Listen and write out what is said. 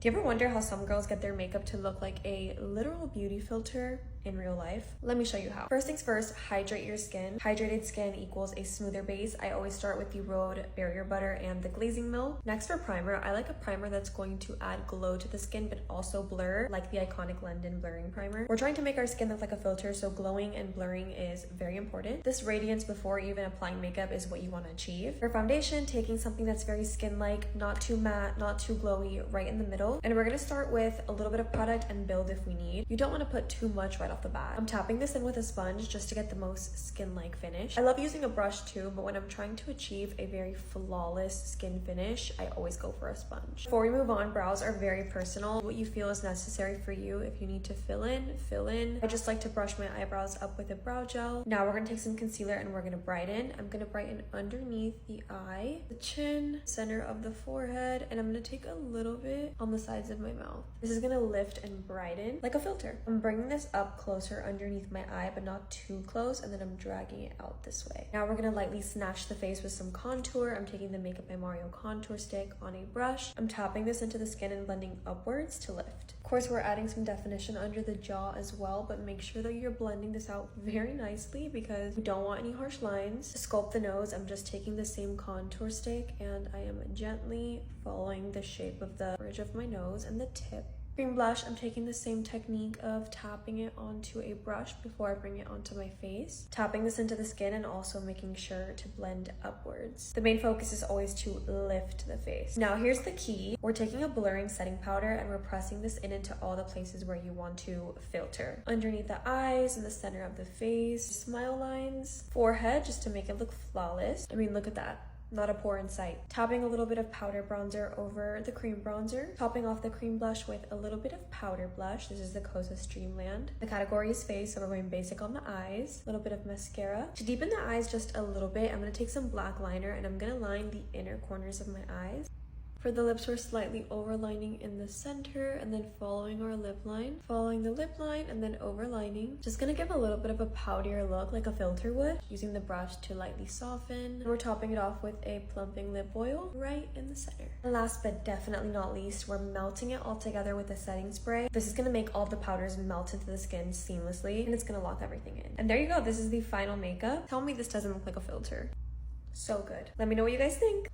Do you ever wonder how some girls get their makeup to look like a literal beauty filter in real life? Let me show you how. First things first, hydrate your skin. Hydrated skin equals a smoother base. I always start with the Rhode barrier butter and the glazing milk. Next, for primer, I like a primer that's going to add glow to the skin but also blur, like the iconic London blurring primer. We're trying to make our skin look like a filter, so glowing and blurring is very important. This radiance before even applying makeup is what you want to achieve. For foundation, taking something that's very skin-like, not too matte, not too glowy, right in the middle. And we're going to start with a little bit of product and build if we need. You don't want to put too much right off the bat. I'm tapping this in with a sponge just to get the most skin-like finish. I love using a brush too, but when I'm trying to achieve a very flawless skin finish, I always go for a sponge. Before we move on, brows are very personal. What you feel is necessary for you. If you need to fill in, fill in. I just like to brush my eyebrows up with a brow gel. Now we're going to take some concealer and we're going to brighten. I'm going to brighten underneath the eye, the chin, center of the forehead, and I'm going to take a little bit on the sides of my mouth. This is going to lift and brighten like a filter. I'm bringing this up closer underneath my eye, but not too close, and then I'm dragging it out this way. Now we're going to lightly snatch the face with some contour. I'm taking the Makeup by Mario contour stick on a brush. I'm tapping this into the skin and blending upwards to lift. Of course, we're adding some definition under the jaw as well, but make sure that you're blending this out very nicely because we don't want any harsh lines. To sculpt the nose, I'm just taking the same contour stick and I am gently following the shape of the bridge of my nose and the tip. Cream blush, I'm taking the same technique of tapping it onto a brush before I bring it onto my face. Tapping this into the skin and also making sure to blend upwards. The main focus is always to lift the face. Now here's the key. We're taking a blurring setting powder and we're pressing this in into all the places where you want to filter. Underneath the eyes, in the center of the face, smile lines, forehead, just to make it look flawless. I mean, look at that. Not a pore in sight. Tapping a little bit of powder bronzer over the cream bronzer. Topping off the cream blush with a little bit of powder blush. This is the Kosas Dreamland. The category is face, so we're going basic on the eyes. A little bit of mascara. To deepen the eyes just a little bit, I'm going to take some black liner and I'm going to line the inner corners of my eyes. For the lips, we're slightly overlining in the center and then following our lip line. Following the lip line and then overlining. Just gonna give a little bit of a powderier look like a filter would. Using the brush to lightly soften. And we're topping it off with a plumping lip oil right in the center. And last but definitely not least, we're melting it all together with a setting spray. This is gonna make all the powders melt into the skin seamlessly and it's gonna lock everything in. And there you go, this is the final makeup. Tell me this doesn't look like a filter. So good. Let me know what you guys think.